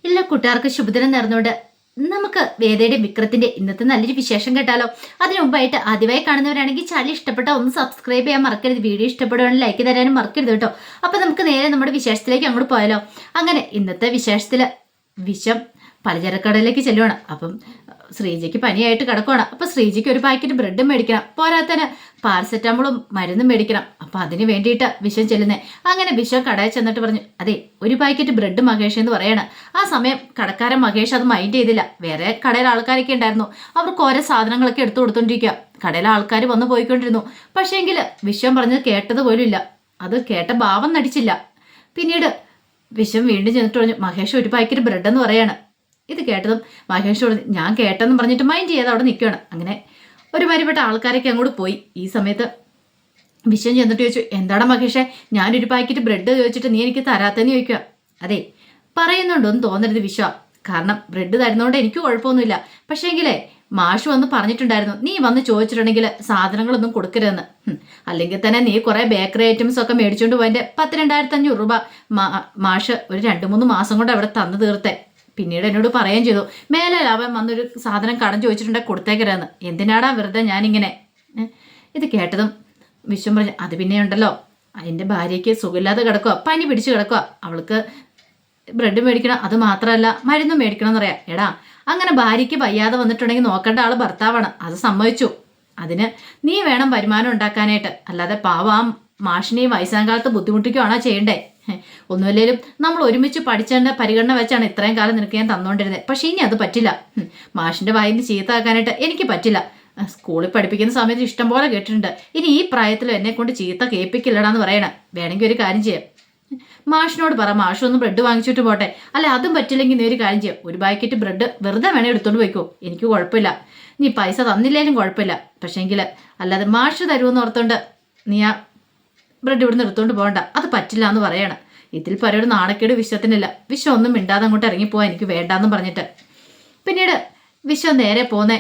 ഇല്ല കൂട്ടുകാർക്ക് ശുഭദിനം നേർന്നുകൊണ്ട് നമുക്ക് വേദയുടെ വിക്രത്തിന്റെ ഇന്നത്തെ നല്ലൊരു വിശേഷം കേട്ടാലോ. അതിനു മുമ്പായിട്ട് ആദ്യമായി കാണുന്നവരാണെങ്കിൽ ചാനൽ ഇഷ്ടപ്പെട്ട ഒന്ന് സബ്സ്ക്രൈബ് ചെയ്യാൻ മറക്കരുത്. വീഡിയോ ഇഷ്ടപ്പെടുവാണെങ്കിൽ ലൈക്ക് തരാനും മറക്കരുത് കേട്ടോ. അപ്പൊ നമുക്ക് നേരെ നമ്മുടെ വിശേഷത്തിലേക്ക് അങ്ങോട്ട് പോയാലോ. അങ്ങനെ ഇന്നത്തെ വിശേഷത്തില് വിഷം പലചരക്കടയിലേക്ക് ചെല്ലുവാണ്. അപ്പം ശ്രീജയ്ക്ക് പനിയായിട്ട് കിടക്കുവാണ്. അപ്പൊ ശ്രീജയ്ക്ക് ഒരു പാക്കറ്റ് ബ്രെഡും മേടിക്കണം, പോരാത്തന് പാരസെറ്റാമോളും മരുന്നും മേടിക്കണം. അപ്പൊ അതിന് വേണ്ടിയിട്ട് വിഷം ചെല്ലുന്നേ. അങ്ങനെ വിഷം കടയിൽ ചെന്നിട്ട് പറഞ്ഞു, അതെ ഒരു പാക്കറ്റ് ബ്രെഡ് മഹേഷ് എന്ന് പറയാണ്. ആ സമയം കടക്കാരൻ മഹേഷ് അത് മൈൻഡ് ചെയ്തില്ല. വേറെ കടയിൽ ആൾക്കാരൊക്കെ ഉണ്ടായിരുന്നു. അവർക്ക് ഓരോ സാധനങ്ങളൊക്കെ എടുത്തു കൊടുത്തോണ്ടിരിക്കുക. കടയിലെ ആൾക്കാർ വന്നു പോയിക്കൊണ്ടിരുന്നു. പക്ഷേങ്കിൽ വിഷം പറഞ്ഞത് കേട്ടത് പോലും ഇല്ല. അത് കേട്ട ഭാവം നടിച്ചില്ല. പിന്നീട് വിഷം വീണ്ടും ചെന്നിട്ട് പറഞ്ഞു, മഹേഷ് ഒരു പാക്കറ്റ് ബ്രെഡ് എന്ന് പറയാണ്. ഇത് കേട്ടതും മഹേഷോട് ഞാൻ കേട്ടെന്ന് പറഞ്ഞിട്ട് മൈൻഡ് ചെയ്യാതെ അവിടെ നിൽക്കുകയാണ്. അങ്ങനെ ഒരുമാതിരിപ്പെട്ട ആൾക്കാരൊക്കെ അങ്ങോട്ട് പോയി. ഈ സമയത്ത് വിഷം ചെന്നിട്ട് ചോദിച്ചു, എന്താടാ മഹേഷേ ഞാനൊരു പാക്കറ്റ് ബ്രെഡ് ചോദിച്ചിട്ട് നീ എനിക്ക് തരാത്തെന്ന് ചോദിക്കുക. അതെ പറയുന്നുണ്ടോന്ന് തോന്നരുത് വിശ്വ, കാരണം ബ്രെഡ് തരുന്നതുകൊണ്ട് എനിക്ക് കുഴപ്പമൊന്നുമില്ല. പക്ഷേങ്കിലേ മാഷ് വന്ന് പറഞ്ഞിട്ടുണ്ടായിരുന്നു നീ വന്ന് ചോദിച്ചിട്ടുണ്ടെങ്കിൽ സാധനങ്ങളൊന്നും കൊടുക്കരുതെന്ന്. അല്ലെങ്കിൽ തന്നെ നീ കുറെ ബേക്കറി ഐറ്റംസ് ഒക്കെ മേടിച്ചുകൊണ്ട് പോയതിന്റെ 10,2,500 രൂപ മാഷ് ഒരു 2-3 മാസം കൊണ്ട് അവിടെ തന്നു തീർത്തേ. പിന്നീട് എന്നോട് പറയുകയും ചെയ്തു, മേലെ അവൻ വന്നൊരു സാധനം കടം ചോദിച്ചിട്ടുണ്ടെങ്കിൽ കൊടുത്തേക്കരുതെന്ന്. എന്തിനാടാ വെറുതെ ഞാനിങ്ങനെ. ഇത് കേട്ടതും വിശ്വം പറഞ്ഞു, അത് പിന്നെ ഉണ്ടല്ലോ എൻ്റെ ഭാര്യയ്ക്ക് സുഖമില്ലാതെ കിടക്കുക, പനി പിടിച്ച് കിടക്കുക, അവൾക്ക് ബ്രെഡ് മേടിക്കണം, അത് മാത്രമല്ല മരുന്നും മേടിക്കണം എന്ന് പറയാം. എടാ അങ്ങനെ ഭാര്യയ്ക്ക് വയ്യാതെ വന്നിട്ടുണ്ടെങ്കിൽ നോക്കേണ്ട ആള് ഭർത്താവാണ്, അത് സമ്മതിച്ചു. അതിന് നീ വേണം വരുമാനം ഉണ്ടാക്കാനായിട്ട്, അല്ലാതെ പാവാം മാഷിനെയും വയസ്സാം കാലത്ത് ബുദ്ധിമുട്ടിക്കുകയാണോ ചെയ്യണ്ടേ. ഒന്നുമില്ലേലും നമ്മൾ ഒരുമിച്ച് പഠിച്ചതിൻ്റെ പരിഗണന വെച്ചാണ് ഇത്രയും കാലം നിനക്ക് ഞാൻ തന്നുകൊണ്ടിരുന്നത്. പക്ഷേ ഇനി അത് പറ്റില്ല. മാഷിൻ്റെ വായിന്ന് ചീത്തയാക്കാനായിട്ട് എനിക്ക് പറ്റില്ല. സ്കൂളിൽ പഠിപ്പിക്കുന്ന സമയത്ത് ഇഷ്ടം പോലെ കേട്ടിട്ടുണ്ട്. ഇനി ഈ പ്രായത്തിൽ എന്നെ കൊണ്ട് ചീത്ത കേൾപ്പിക്കില്ലടാന്ന് പറയണം. വേണമെങ്കിൽ ഒരു കാര്യം ചെയ്യാം, മാഷിനോട് പറ, മാഷൊന്ന് ബ്രെഡ് വാങ്ങിച്ചിട്ട് പോട്ടെ. അല്ല അതും പറ്റില്ലെങ്കിൽ നീ ഒരു കാര്യം ചെയ്യാം, ഒരു പാക്കറ്റ് ബ്രെഡ് വെറുതെ വേണേ എടുത്തോണ്ട് പോയിക്കോ, എനിക്ക് കുഴപ്പമില്ല. നീ പൈസ തന്നില്ലേലും കുഴപ്പമില്ല. പക്ഷേങ്കിൽ അല്ലാതെ മാഷ് തരുമെന്ന് ഓർത്തോണ്ട് നീ ആ ബ്രെഡ് ഇവിടുന്ന് എടുത്തോണ്ട് പോകണ്ട, അത് പറ്റില്ല എന്ന് പറയണം. ഇതിൽ പലരും നാണക്കേട് വിശ്വത്തിനില്ല. വിശ്വം ഒന്നും മിണ്ടാതെ അങ്ങോട്ട് ഇറങ്ങിപ്പോവാൻ എനിക്ക് വേണ്ടാന്നും പറഞ്ഞിട്ട് പിന്നീട് വിശ്വം നേരെ പോന്നേ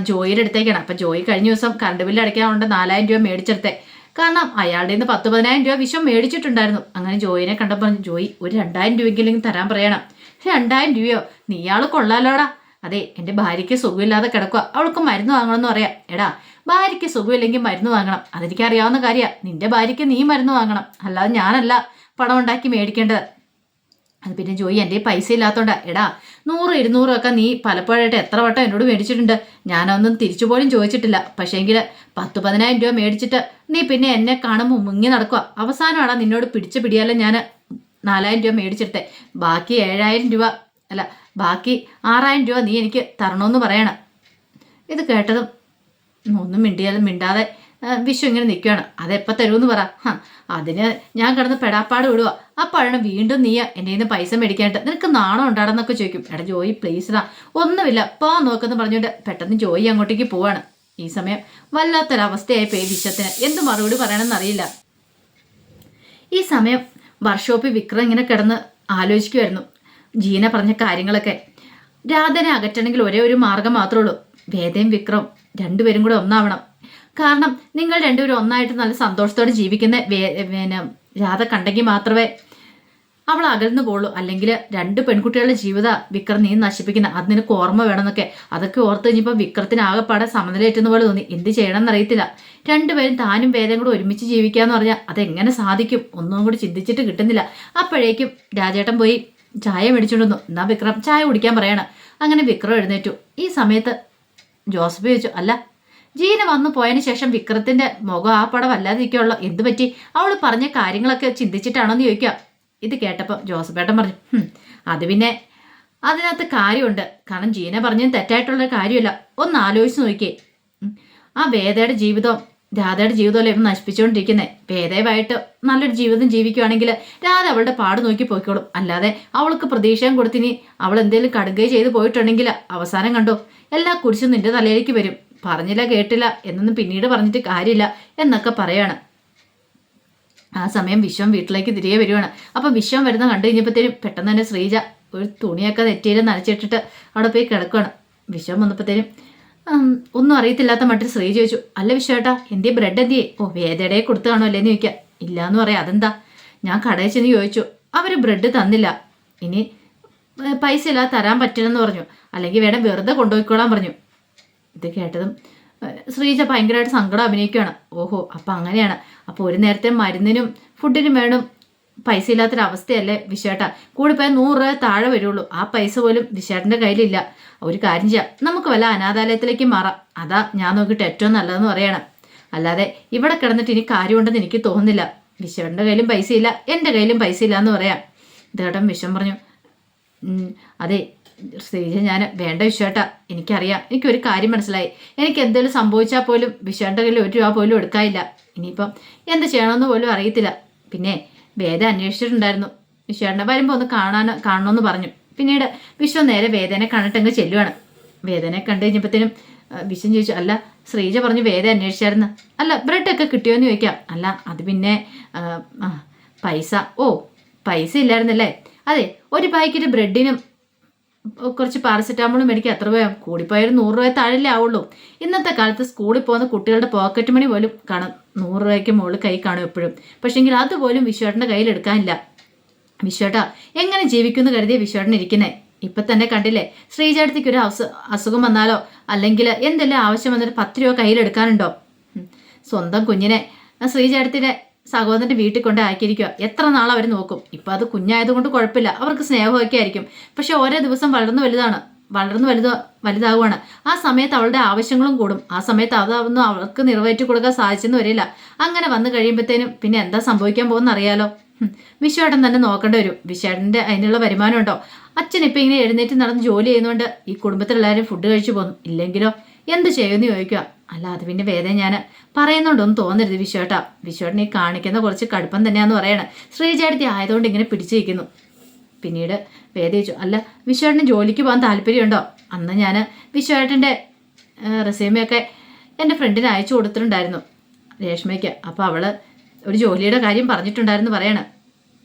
ജോയിയുടെ അടുത്തേക്കാണ്. അപ്പം ജോയി കഴിഞ്ഞ ദിവസം കറണ്ട് ബില്ല് അടയ്ക്കാനുണ്ട് 4,000 രൂപ മേടിച്ചെടുത്തേ. കാരണം അയാളുടെ നിന്ന് 10,000-15,000 രൂപ വിശ്വം മേടിച്ചിട്ടുണ്ടായിരുന്നു. അങ്ങനെ ജോയിനെ കണ്ടപ്പോൾ പറഞ്ഞു, ജോയി ഒരു 2,000 രൂപയെങ്കിലും തരാൻ പറയണം. 2,000 രൂപയോ, നീയാൾ കൊള്ളാലോടാ. അതെ എൻ്റെ ഭാര്യയ്ക്ക് സുഖമില്ലാതെ കിടക്കുക, അവൾക്ക് മരുന്ന് വാങ്ങണമെന്ന് പറയാം. എടാ ഭാര്യയ്ക്ക് സുഖമില്ലെങ്കിൽ മരുന്ന് വാങ്ങണം, അതെനിക്കറിയാവുന്ന കാര്യമാണ്. നിന്റെ ഭാര്യയ്ക്ക് നീ മരുന്ന് വാങ്ങണം, അല്ലാതെ ഞാനല്ല പണം ഉണ്ടാക്കി മേടിക്കേണ്ടത്. അത് പിന്നെ ജോയി എൻ്റെ പൈസ ഇല്ലാത്തോണ്ടാ. എടാ 100-200 ഒക്കെ നീ പലപ്പോഴായിട്ട് എത്ര വട്ടം എന്നോട് മേടിച്ചിട്ടുണ്ട്, ഞാനൊന്നും തിരിച്ചു പോലും ചോദിച്ചിട്ടില്ല. പക്ഷേങ്കിൽ 10,000-15,000 രൂപ മേടിച്ചിട്ട് നീ പിന്നെ എന്നെ കാണുമ്പോൾ മുങ്ങി നടക്കുക. അവസാനമാടാ നിന്നോട് പിടിച്ച് പിടിയാലും ഞാൻ 4,000 രൂപ മേടിച്ചെടുത്തേ. ബാക്കി 7,000 രൂപ അല്ല ബാക്കി 6,000 രൂപ നീ എനിക്ക് തരണമെന്ന് പറയണം. ഇത് കേട്ടതും ഒന്നും മിണ്ടാതെ വിശ്വം ഇങ്ങനെ നിൽക്കുകയാണ്. അതെപ്പോൾ തരുമെന്ന് പറ. അതിന് ഞാൻ കിടന്ന് പെടാപ്പാട് വിടുക. അപ്പോഴാണ് വീണ്ടും നീ എൻ്റെ നിന്ന് പൈസ മേടിക്കാനായിട്ട് നിനക്ക് നാണം ഉണ്ടാടെന്നൊക്കെ ചോദിക്കും. എടാ ജോയി പ്ലീസ്ഡാ, ഒന്നുമില്ല പോ നോക്കെന്ന് പറഞ്ഞുകൊണ്ട് പെട്ടെന്ന് ജോയി അങ്ങോട്ടേക്ക് പോവാണ്. ഈ സമയം വല്ലാത്തൊരവസ്ഥയായി പോയി വിശ്വത്തിന്. എന്ത് മറുപടി പറയണമെന്ന് അറിയില്ല. ഈ സമയം വർക്ക്ഷോപ്പിൽ വിക്രം ഇങ്ങനെ കിടന്ന് ആലോചിക്കുമായിരുന്നു ജീന പറഞ്ഞ കാര്യങ്ങളൊക്കെ. രാധനെ അകറ്റണമെങ്കിൽ ഒരേ ഒരു മാർഗം മാത്രമേ ഉള്ളൂ, വേദയും വിക്രം രണ്ടുപേരും കൂടെ ഒന്നാവണം. കാരണം നിങ്ങൾ രണ്ടുപേരും ഒന്നായിട്ട് നല്ല സന്തോഷത്തോടെ ജീവിക്കുന്ന രാധ കണ്ടെങ്കിൽ മാത്രമേ അവൾ അകൽന്നു പോളൂ. അല്ലെങ്കിൽ 2 പെൺകുട്ടികളുടെ ജീവിത വിക്രം നീ നശിപ്പിക്കുന്ന, അത് നിനക്ക് ഓർമ്മ വേണമെന്നൊക്കെ. അതൊക്കെ ഓർത്ത് കഴിഞ്ഞപ്പോൾ വിക്രത്തിന് ആകെപ്പാടെ സമനിലേറ്റുന്ന പോലെ തോന്നി. എന്ത് ചെയ്യണമെന്ന് അറിയത്തില്ല. രണ്ടുപേരും താനും വേദയും കൂടെ ഒരുമിച്ച് ജീവിക്കാന്ന് പറഞ്ഞാൽ അതെങ്ങനെ സാധിക്കും, ഒന്നും കൂടി ചിന്തിച്ചിട്ട് കിട്ടുന്നില്ല. അപ്പോഴേക്കും രാജേട്ടൻ പോയി ചായ മേടിച്ചുകൊണ്ടു. എന്നാ വിക്രം ചായ കുടിക്കാൻ പറയണം. അങ്ങനെ വിക്രം എഴുന്നേറ്റു. ഈ സമയത്ത് ജോസഫ് ചോദിച്ചു, അല്ല ജീന വന്നു പോയതിന് ശേഷം വിക്രത്തിന്റെ മുഖം ആ പടം വല്ലാതിരിക്കുള്ളൂ, എന്ത് പറ്റി? അവൾ പറഞ്ഞ കാര്യങ്ങളൊക്കെ ചിന്തിച്ചിട്ടാണോന്ന് ചോദിക്കുക. ഇത് കേട്ടപ്പോൾ ജോസഫേട്ടൻ പറഞ്ഞു, അത് പിന്നെ അതിനകത്ത് കാര്യമുണ്ട്. കാരണം ജീന പറഞ്ഞത് തെറ്റായിട്ടുള്ള കാര്യമല്ല. ഒന്ന് ആലോചിച്ച് നോക്കിയേ, ആ വേദയുടെ ജീവിതവും രാധയുടെ ജീവിതമല്ലേ ഇവൻ നശിപ്പിച്ചുകൊണ്ടിരിക്കുന്നത്. വേദയുമായിട്ട് നല്ലൊരു ജീവിതം ജീവിക്കുകയാണെങ്കിൽ രാധ അവളുടെ പാട് നോക്കി പോയിക്കോളും. അല്ലാതെ അവൾക്ക് പ്രതീക്ഷയും കൊടുത്തിനി അവൾ എന്തെങ്കിലും കടുകൈ ചെയ്ത് പോയിട്ടുണ്ടെങ്കിൽ അവസാനം കണ്ടോ എല്ലാ കുരിശും നിന്റെ തലയിലേക്ക് വരും. പറഞ്ഞില്ല കേട്ടില്ല എന്നൊന്നും പിന്നീട് പറഞ്ഞിട്ട് കാര്യമില്ല എന്നൊക്കെ പറയാണ്. ആ സമയം വിശ്വം വീട്ടിലേക്ക് തിരികെ വരുവാണ്. അപ്പം വിശ്വം വരുന്ന കണ്ടു കഴിഞ്ഞപ്പോഴത്തേനും പെട്ടെന്ന് തന്നെ ശ്രീജ ഒരു തുണിയൊക്കെ നെറ്റിയിൽ നനച്ചിട്ടിട്ട് അവിടെ പോയി കിടക്കുകയാണ്. വിശ്വം വന്നപ്പോഴത്തേനും ഒന്നും അറിയത്തില്ലാത്ത മട്ടിൽ ശ്രീ ചോദിച്ചു, അല്ല വിശ്വേട്ടാ എന്തേ ബ്രെഡ് എന്തിയേ? ഓ വേദയുടെ കൊടുത്തു കാണോ അല്ലേന്ന് ചോദിക്കാം. ഇല്ലാന്ന് പറയാം. അതെന്താ? ഞാൻ കടയിൽ ചെന്ന് ചോദിച്ചു, അവർ ബ്രെഡ് തന്നില്ല. ഇനി പൈസ ഇല്ലാതെ തരാൻ പറ്റില്ലെന്ന് പറഞ്ഞു. അല്ലെങ്കിൽ വേണം വെറുതെ കൊണ്ടുപോയിക്കോളാൻ പറഞ്ഞു. ഇത് കേട്ടതും ശ്രീജ ഭയങ്കരമായിട്ട് സങ്കടം അഭിനയിക്കുകയാണ്. ഓഹോ, അപ്പം അങ്ങനെയാണ്. അപ്പോൾ ഒരു നേരത്തെ മരുന്നിനും ഫുഡിനും വേണം പൈസ ഇല്ലാത്തൊരവസ്ഥയല്ലേ വിശേട്ട? കൂടി പോയാൽ 100 രൂപ താഴെ വരുള്ളൂ. ആ പൈസ പോലും വിശേട്ടൻ്റെ കയ്യിലില്ല. ഒരു കാര്യം ചെയ്യാം, നമുക്ക് വല്ല അനാഥാലയത്തിലേക്ക് മാറാം. അതാ ഞാൻ നോക്കിയിട്ട് ഏറ്റവും നല്ലതെന്ന് പറയണം. അല്ലാതെ ഇവിടെ കിടന്നിട്ട് ഇനി കാര്യമുണ്ടെന്ന് എനിക്ക് തോന്നുന്നില്ല. വിശേട്ടൻ്റെ കയ്യിലും പൈസയില്ല, എൻ്റെ കയ്യിലും പൈസ ഇല്ല എന്ന് പറയാം. ഇതേട്ടൻ വിഷം പറഞ്ഞു. അതെ ശ്രീജ, ഞാൻ വേണ്ട വിശ്വേട്ടാ, എനിക്കറിയാം. എനിക്കൊരു കാര്യം മനസ്സിലായി. എനിക്ക് എന്തെങ്കിലും സംഭവിച്ചാൽ പോലും വിശ്വേട്ടൻ്റെ കയ്യിൽ 1 രൂപ പോലും എടുക്കാനില്ല. ഇനിയിപ്പം എന്ത് ചെയ്യണമെന്ന് പോലും അറിയത്തില്ല. പിന്നെ വേദ അന്വേഷിച്ചിട്ടുണ്ടായിരുന്നു. വിശ്വേട്ടനെ വരുമ്പോൾ ഒന്ന് കാണണമെന്ന് പറഞ്ഞു. പിന്നീട് വിശ്വം നേരെ വേദനെ കണ്ടിട്ടങ്ങ് ചെല്ലുവാണ്. വേദനെ കണ്ടു കഴിഞ്ഞപ്പോഴത്തേനും വിശ്വം ചോദിച്ചു, അല്ല ശ്രീജ പറഞ്ഞു വേദ അന്വേഷിച്ചായിരുന്നു. അല്ല ബ്രെഡൊക്കെ കിട്ടിയോന്ന് ചോദിക്കാം. അല്ല അത് പിന്നെ പൈസ. ഓ, പൈസ ഇല്ലായിരുന്നല്ലേ? അതെ, ഒരു പാക്കറ്റ് ബ്രെഡിനും കുറച്ച് പാരസെറ്റാമോളും മേടിക്കുക എത്ര രൂപ? കൂടിപ്പോയാലും 100 രൂപ താഴെ ആവുള്ളൂ. ഇന്നത്തെ കാലത്ത് സ്കൂളിൽ പോകുന്ന കുട്ടികളുടെ പോക്കറ്റ് മണി പോലും കാണും 100 രൂപയ്ക്ക് മുകളിൽ കൈ കാണും എപ്പോഴും. പക്ഷെങ്കിൽ അതുപോലും വിശ്വേട്ടൻ്റെ കയ്യിൽ എടുക്കാനില്ല. വിശ്വേട്ടാ എങ്ങനെ ജീവിക്കുമെന്ന് കരുതിയ വിശ്വേട്ടൻ ഇരിക്കുന്നേ. ഇപ്പം തന്നെ കണ്ടില്ലേ, ശ്രീജേടത്തിക്ക് ഒരു അസുഖം വന്നാലോ അല്ലെങ്കിൽ എന്തെല്ലാം ആവശ്യം വന്നിട്ട് 10 രൂപ കയ്യിലെടുക്കാനുണ്ടോ? സ്വന്തം കുഞ്ഞിനെ ശ്രീജേടത്തിൻ്റെ സഹോദരൻ്റെ വീട്ടിൽ കൊണ്ട് ആക്കിയിരിക്കുക. എത്ര നാൾ അവർ നോക്കും? ഇപ്പം അത് കുഞ്ഞായതുകൊണ്ട് കുഴപ്പമില്ല, അവർക്ക് സ്നേഹമൊക്കെ ആയിരിക്കും. പക്ഷെ ഓരോ ദിവസം വളർന്നു വലുതാവുകയാണ്. ആ സമയത്ത് അവളുടെ ആവശ്യങ്ങളും കൂടും. ആ സമയത്ത് അതൊന്നും അവൾക്ക് നിറവേറ്റി കൊടുക്കാൻ സാധിച്ചെന്ന് വരില്ല. അങ്ങനെ വന്നു കഴിയുമ്പോഴത്തേനും പിന്നെ എന്താ സംഭവിക്കാൻ പോകുന്ന അറിയാലോ. വിശ്വേട്ടൻ തന്നെ നോക്കേണ്ടി വരും. വിശ്വേട്ടൻ്റെ അതിനുള്ള വരുമാനം ഉണ്ടോ? അച്ഛൻ ഇപ്പം ഇങ്ങനെ എഴുന്നേറ്റ് നടന്ന് ജോലി ചെയ്യുന്നതുകൊണ്ട് ഈ കുടുംബത്തിലെല്ലാവരും ഫുഡ് കഴിച്ചു പോകുന്നു. ഇല്ലെങ്കിലോ എന്ത് ചെയ്യുമെന്ന് ചോദിക്കുക. അല്ല അത് പിന്നെ വേദന ഞാൻ പറയുന്നുണ്ടൊന്നും തോന്നരുത് വിശ്വേട്ടാ. വിശ്വേട്ടൻ ഈ കാണിക്കുന്ന കുറച്ച് കടുപ്പം തന്നെയാന്ന് പറയണം. ശ്രീജേടത്തി ആയതുകൊണ്ട് ഇങ്ങനെ പിടിച്ചിരിക്കുന്നു. പിന്നീട് വേദ ചോദിച്ചു, അല്ല വിശ്വേട്ടന് ജോലിക്ക് പോകാൻ താല്പര്യമുണ്ടോ? അന്ന് ഞാൻ വിശ്വേട്ടൻ്റെ റെസ്യൂമൊക്കെ എൻ്റെ ഫ്രണ്ടിന് അയച്ചു കൊടുത്തിട്ടുണ്ടായിരുന്നു, രേഷ്മയ്ക്ക്. അപ്പോൾ അവൾ ഒരു ജോലിയുടെ കാര്യം പറഞ്ഞിട്ടുണ്ടായിരുന്നു പറയണം.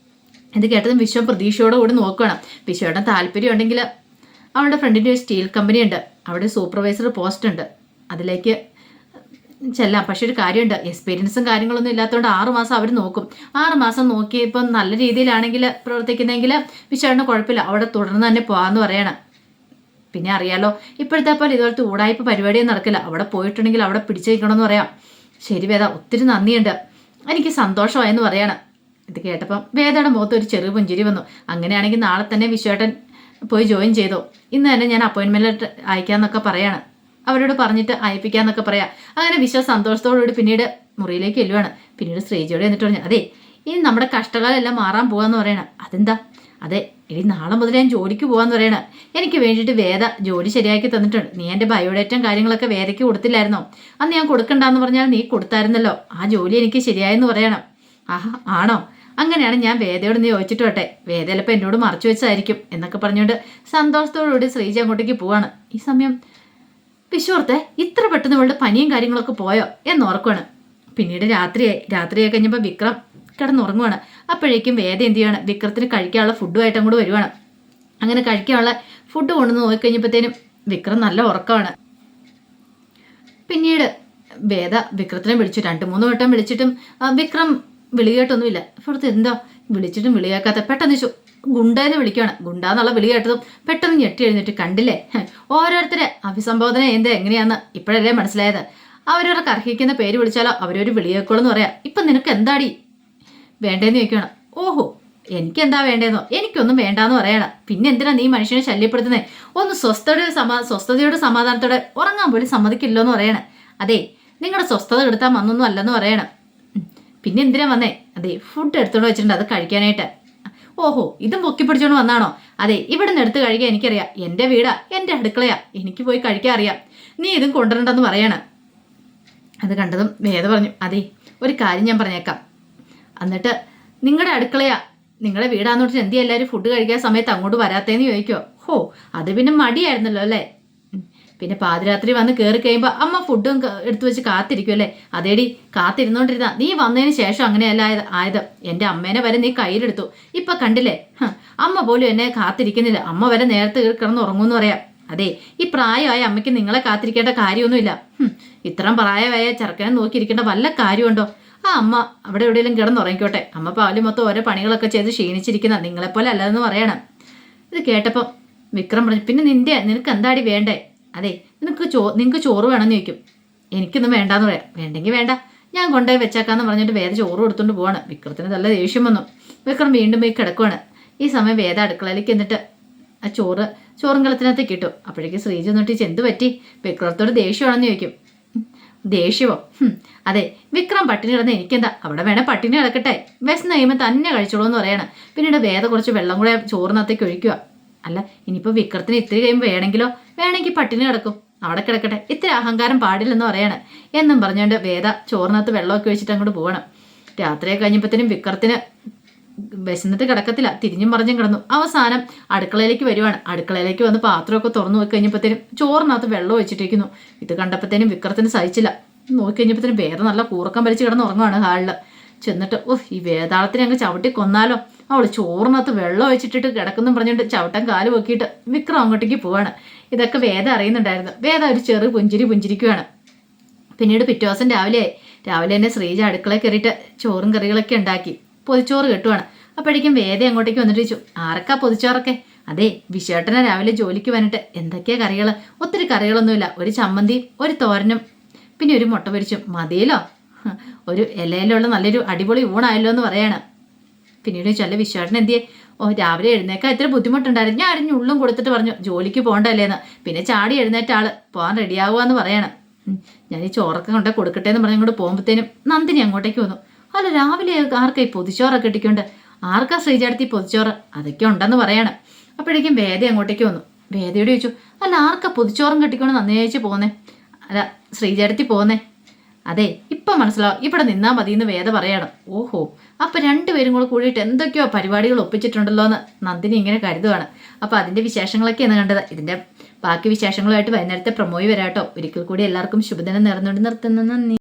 ഇത് കേട്ടതും വിശ്വം പ്രതീക്ഷയോടുകൂടി നോക്കണം. വിശ്വേട്ടൻ താല്പര്യം ഉണ്ടെങ്കിൽ അവളുടെ ഫ്രണ്ടിൻ്റെ ഒരു സ്റ്റീൽ കമ്പനി ഉണ്ട്, അവിടെ സൂപ്പർവൈസർ പോസ്റ്റ് ഉണ്ട്, അതിലേക്ക് ചെല്ലാം. പക്ഷെ ഒരു കാര്യമുണ്ട്, എക്സ്പീരിയൻസും കാര്യങ്ങളൊന്നും ഇല്ലാത്തതുകൊണ്ട് 6 മാസം അവർ നോക്കും. 6 മാസം നോക്കി ഇപ്പം നല്ല രീതിയിലാണെങ്കിൽ പ്രവർത്തിക്കുന്നെങ്കിൽ വിശ്വേട്ടന് കുഴപ്പമില്ല, അവിടെ തുടർന്ന് തന്നെ പോകാമെന്ന് പറയണം. പിന്നെ അറിയാലോ ഇപ്പോഴത്തെ പോലെ ഇതുപോലത്തെ ഊടായ്പ പരിപാടിയൊന്നും നടക്കില്ല. അവിടെ പോയിട്ടുണ്ടെങ്കിൽ അവിടെ പിടിച്ചു വയ്ക്കണമെന്ന് പറയാം. ശരി വേദ, ഒത്തിരി നന്ദിയുണ്ട്, എനിക്ക് സന്തോഷമായെന്ന് പറയണം. ഇത് കേട്ടപ്പം വേദയുടെ മുഖത്ത് ഒരു ചെറിയ പുഞ്ചിരി വന്നു. അങ്ങനെയാണെങ്കിൽ നാളെ തന്നെ വിശ്വേട്ടൻ പോയി ജോയിൻ ചെയ്തോ, ഇന്ന് തന്നെ ഞാൻ അപ്പോയിൻമെൻറ്റ് ലെറ്റർ അയക്കാമെന്നൊക്കെ പറയാണ്. അവരോട് പറഞ്ഞിട്ട് അയപ്പിക്കാന്നൊക്കെ പറയാം. അങ്ങനെ വിശ്വ സന്തോഷത്തോടുകൂടി പിന്നീട് മുറിയിലേക്ക് ചെല്ലുവാണ്. പിന്നീട് ശ്രീജയോട് എന്നിട്ട് പറഞ്ഞു, അതെ ഇനി നമ്മുടെ കഷ്ടകാലം മാറാൻ പോകാന്ന് പറയണം. അതെന്താ? അതെ ഇനി നാളെ മുതൽ ഞാൻ ജോലിക്ക് പോകാന്ന് പറയണം. എനിക്ക് വേണ്ടിയിട്ട് വേദ ജോലി ശരിയാക്കി തന്നിട്ടുണ്ട്. നീ എൻ്റെ ബയോഡേറ്റയും കാര്യങ്ങളൊക്കെ വേദയ്ക്ക് കൊടുത്തില്ലായിരുന്നോ? അന്ന് ഞാൻ കൊടുക്കണ്ടെന്ന് പറഞ്ഞാൽ നീ കൊടുത്തായിരുന്നല്ലോ. ആ ജോലി എനിക്ക് ശരിയായെന്ന് പറയണം. ആഹാ ആണോ? അങ്ങനെയാണ് ഞാൻ വേദയോട് നീ ചോദിച്ചിട്ട് വട്ടെ, വേദ ചിലപ്പോൾ എന്നോട് മറച്ചു വെച്ചായിരിക്കും എന്നൊക്കെ പറഞ്ഞുകൊണ്ട് സന്തോഷത്തോടുകൂടി ശ്രീജ അങ്ങോട്ടേക്ക് പോവാണ്. ഈ സമയം വിശ്വത്തെ ഇത്ര പെട്ടെന്ന് ഇവളുടെ പനിയും കാര്യങ്ങളൊക്കെ പോയോ എന്നോർക്കുവാണ്. പിന്നീട് രാത്രിയായി കഴിഞ്ഞപ്പോൾ വിക്രം കിടന്നുറങ്ങുവാണ്. അപ്പോഴേക്കും വേദ എന്ത് ചെയ്യാണ്, വിക്രത്തിന് കഴിക്കാനുള്ള ഫുഡുമായിട്ട് അങ്ങോട്ട് വരുവാണ്. അങ്ങനെ കഴിക്കാനുള്ള ഫുഡ് കൊണ്ടുവന്ന് നോക്കിക്കഴിഞ്ഞപ്പോഴത്തേനും വിക്രം നല്ല ഉറക്കമാണ്. പിന്നീട് വേദ വിക്രത്തിനെ വിളിച്ചു. 2-3 വട്ടം വിളിച്ചിട്ടും വിക്രം വിളി കേട്ടൊന്നുമില്ല. ഇപ്പോഴത്തെ എന്താ വിളിച്ചിട്ടും വിളി കേൾക്കാത്ത? പെട്ടെന്ന് ഗുണ്ടേനെ വിളിക്കുകയാണ്. ഗുണ്ടാന്നുള്ള വിളി കേട്ടതും പെട്ടെന്ന് ഞെട്ടി എഴുന്നേറ്റ്. കണ്ടില്ലേ ഓരോരുത്തരെ അഭിസംബോധന എങ്ങനെയാന്ന് ഇപ്പോഴല്ലേ മനസ്സിലായത്. അവരവർക്ക് അർഹിക്കുന്ന പേര് വിളിച്ചാലോ അവരൊരു വിളിയേക്കോളെന്ന് പറയാം. ഇപ്പം നിനക്ക് എന്താടി വേണ്ടേന്ന് ചോദിക്കണം. ഓഹോ എനിക്കെന്താ വേണ്ടേന്നോ? എനിക്കൊന്നും വേണ്ടാന്ന് പറയണം. പിന്നെ എന്തിനാ നീ മനുഷ്യനെ ശല്യപ്പെടുത്തുന്നേ? ഒന്ന് സ്വസ്ഥതയോട് സമാധാനത്തോടെ ഉറങ്ങാൻ പോലും സമ്മതിക്കില്ലോന്ന് പറയണം. അതെ നിങ്ങളുടെ സ്വസ്ഥത എടുത്താൽ വന്നൊന്നും അല്ലെന്ന് പറയണം. പിന്നെ എന്തിനാ വന്നേ? അതെ ഫുഡ് എടുത്തോണ്ട് വെച്ചിട്ടുണ്ട്, അത് കഴിക്കാനായിട്ട്. ഓഹോ ഇതും പൊക്കി പിടിച്ചോണ്ട് വന്നാണോ? അതെ ഇവിടെ നിന്ന് എടുത്ത് കഴിക്കാൻ എനിക്കറിയാം, എൻ്റെ വീടാ, എൻ്റെ അടുക്കളയാ, എനിക്ക് പോയി കഴിക്കാൻ അറിയാം, നീ ഇതും കൊണ്ടുവരണ്ടെന്ന് പറയണം. അത് കണ്ടതും വേദ പറഞ്ഞു, അതെ ഒരു കാര്യം ഞാൻ പറഞ്ഞേക്കാം, എന്നിട്ട് നിങ്ങളുടെ അടുക്കളയാ നിങ്ങളുടെ വീടാന്ന് പറഞ്ഞിട്ട് എന്തി എല്ലാവരും ഫുഡ് കഴിക്കാൻ സമയത്ത് അങ്ങോട്ട് വരാത്തേന്ന് ചോദിക്കോ? ഹോ അത് പിന്നെ മടിയായിരുന്നല്ലോ അല്ലേ? പിന്നെ പാതിരാത്രി വന്ന് കയറി കഴിയുമ്പോൾ അമ്മ ഫുഡും എടുത്തു വെച്ച് കാത്തിരിക്കും അല്ലേ? അതേടി കാത്തിരുന്നോണ്ടിരുന്ന നീ വന്നതിന് ശേഷം അങ്ങനെയല്ല ആയത്. എൻ്റെ അമ്മേനെ വരെ നീ കയ്യിലെടുത്തു. ഇപ്പൊ കണ്ടില്ലേ, അമ്മ പോലും എന്നെ കാത്തിരിക്കുന്നില്ല, അമ്മ വരെ നേരത്തെ കിടന്ന് ഉറങ്ങുമെന്ന് പറയാം. അതെ ഈ പ്രായമായ അമ്മയ്ക്ക് നിങ്ങളെ കാത്തിരിക്കേണ്ട കാര്യമൊന്നുമില്ല. ഇത്രയും പ്രായമായ ചെറുക്കനെ നോക്കിയിരിക്കേണ്ട വല്ല കാര്യമുണ്ടോ? ആ അമ്മ അവിടെ എവിടെയെങ്കിലും കിടന്നുറങ്ങിക്കോട്ടെ, അമ്മ പാല് മൊത്തം ഓരോ പണികളൊക്കെ ചെയ്ത് ക്ഷീണിച്ചിരിക്കുന്ന നിങ്ങളെപ്പോലെ അല്ലെന്ന് പറയണം. ഇത് കേട്ടപ്പം വിക്രം പറഞ്ഞു, പിന്നെ നിനക്ക് എന്താടി വേണ്ടേ? അതെ, നിങ്ങൾക്ക് ചോറ് വേണമെന്ന് ചോദിക്കും. എനിക്കൊന്നും വേണ്ടാന്ന് പറയാം. വേണ്ടെങ്കിൽ വേണ്ട, ഞാൻ കൊണ്ടുപോയി വെച്ചേക്കാന്ന് പറഞ്ഞിട്ട് വേദ ചോറ് കൊടുത്തോണ്ട് പോവാണ്. വിക്രത്തിന് നല്ല ദേഷ്യം വന്നു. വിക്രം വീണ്ടും പോയി കിടക്കുവാണ്. ഈ സമയം വേദ അടുക്കളയിലേക്ക് എന്നിട്ട് ആ ചോറും കളത്തിനകത്തേക്ക് ഇട്ടു. അപ്പോഴേക്കും ശ്രീജ എന്നിട്ട് എന്ത് പറ്റി? വിക്രത്തോട് ദേഷ്യമാണെന്ന് ചോദിക്കും. ദേഷ്യമോ? അതെ, വിക്രം പട്ടിണി കിടന്ന് എനിക്കെന്താ, അവിടെ വേണേ പട്ടിണി കിടക്കട്ടെ, വിശന്ന് കഴിയുമ്പോൾ തന്നെ കഴിച്ചോളൂ എന്ന് പറയാണ്. പിന്നീട് വേദ കുറച്ച് വെള്ളം കൂടെ ചോറിനകത്തേക്ക് ഒഴിക്കുക. അല്ല, ഇനിയിപ്പോൾ വിക്രത്തിന് ഇത്തിരി കഴിയുമ്പോൾ വേണമെങ്കിൽ പട്ടിണി കിടക്കും, അവിടെ കിടക്കട്ടെ, ഇത്തിരി അഹങ്കാരം പാടില്ലെന്ന് പറയാണ്. എന്നും പറഞ്ഞുകൊണ്ട് വേദ ചോറിനകത്ത് വെള്ളമൊക്കെ ഒഴിച്ചിട്ട് അങ്ങോട്ട് പോകണം. രാത്രിയെ കഴിഞ്ഞപ്പോഴത്തേനും വിക്രത്തിന് വിശന്നിട്ട് കിടക്കത്തില്ല, തിരിഞ്ഞും പറഞ്ഞും കിടന്നു. അവസാനം അടുക്കളയിലേക്ക് വരുവാണ്. അടുക്കളയിലേക്ക് വന്ന് പാത്രമൊക്കെ തുറന്നു നോക്കി കഴിഞ്ഞപ്പോഴത്തേനും ചോറിനകത്ത് വെള്ളം ഒഴിച്ചിട്ടിരിക്കുന്നു. ഇത് കണ്ടപ്പോഴത്തേനും വിക്രത്തിന് സഹിച്ചില്ല. നോക്കി കഴിഞ്ഞപ്പോഴത്തേനും വേദ നല്ല കൂറക്കം വലിച്ച് കിടന്ന് ഉറങ്ങുവാണ് ഹാളിൽ. ചെന്നിട്ട് ഈ വേതാളത്തിനെ അങ്ങ് ചവിട്ടി കൊന്നാലോ, അവൾ ചോറിനകത്ത് വെള്ളം ഒഴിച്ചിട്ടിട്ട് കിടക്കുന്നു പറഞ്ഞുകൊണ്ട് ചവിട്ടൻ കാല് പൊക്കിയിട്ട് വിക്രം അങ്ങോട്ടേക്ക് പോവാണ്. ഇതൊക്കെ വേദ അറിയുന്നുണ്ടായിരുന്നു. വേദ ഒരു ചെറു പുഞ്ചിരിക്കുവാണ്. പിന്നീട് പിറ്റേ ദിവസം രാവിലെ തന്നെ ശ്രീജ അടുക്കളയിൽ കയറിയിട്ട് ചോറും കറികളൊക്കെ ഉണ്ടാക്കി പൊതിച്ചോറ് കെട്ടുവാണ്. അപ്പോഴേക്കും വേദ അങ്ങോട്ടേക്ക് വന്നിട്ട് ചോദിച്ചു, ആർക്കാ പൊതിച്ചോറൊക്കെ? അതെ, വിശേട്ടനെ രാവിലെ ജോലിക്ക് വന്നിട്ട് എന്തൊക്കെയാ കറികൾ? ഒത്തിരി കറികളൊന്നുമില്ല, ഒരു ചമ്മന്തിയും ഒരു തോരനും പിന്നെ ഒരു മുട്ട പൊരിച്ചും മതിയല്ലോ. ഒരു ഇലയിലുള്ള നല്ലൊരു അടിപൊളി ഊണായല്ലോ എന്ന് പറയാണ്. പിന്നീട് ചില വിശേട്ടൻ എന്തിയെ? രാവിലെ എഴുന്നേക്കാൻ ഇത്ര ബുദ്ധിമുട്ടുണ്ടായിരുന്നു. ഞാൻ അരിഞ്ഞുള്ളും കൊടുത്തിട്ട് പറഞ്ഞു ജോലിക്ക് പോകണ്ടല്ലേന്ന്. പിന്നെ ചാടി എഴുന്നേറ്റ ആള് പോകാൻ റെഡിയാവുക പറയാണ്. ഞാൻ ഈ ചോറൊക്കെ കൊണ്ടേ കൊടുക്കട്ടെ എന്ന് പറഞ്ഞുകൊണ്ട് പോകുമ്പോഴത്തേനും നന്ദിനി അങ്ങോട്ടേക്ക് വന്നു. അല്ല, രാവിലെ ആർക്കാ ഈ പൊതിച്ചോറൊക്കെ ഇട്ടിക്കൊണ്ട്? ആർക്കാ ശ്രീജാടത്തി പൊതിച്ചോറ്? അതൊക്കെ ഉണ്ടെന്ന് പറയാണ്. അപ്പോഴേക്കും വേദ അങ്ങോട്ടേക്ക് വന്നു. വേദയോട് ചോദിച്ചു, അല്ല, ആർക്കാ പൊതിച്ചോറും കെട്ടിക്കൊണ്ട് നന്ദിയാഴ്ച പോകുന്നേ? അല്ല, ശ്രീജാടത്തി പോകുന്നേ. അതെ, ഇപ്പം മനസ്സിലാവും, ഇവിടെ നിന്നാ മതി എന്ന് വേദ പറയണം. ഓഹോ, അപ്പൊ രണ്ടുപേരും കൂടെ കൂടിയിട്ട് എന്തൊക്കെയോ പരിപാടികൾ ഒപ്പിച്ചിട്ടുണ്ടല്ലോ എന്ന് നന്ദിനി ഇങ്ങനെ കരുതുവാണ്. അപ്പൊ അതിന്റെ വിശേഷങ്ങളൊക്കെയാണ് കണ്ടത്. ഇതിന്റെ ബാക്കി വിശേഷങ്ങളുമായിട്ട് വൈകുന്നേരത്തെ പ്രമോയി വരാട്ടോ. ഒരിക്കൽ കൂടി എല്ലാവർക്കും ശുഭദിനം നേർന്നുകൊണ്ട് നിർത്തുന്നു. നന്ദി.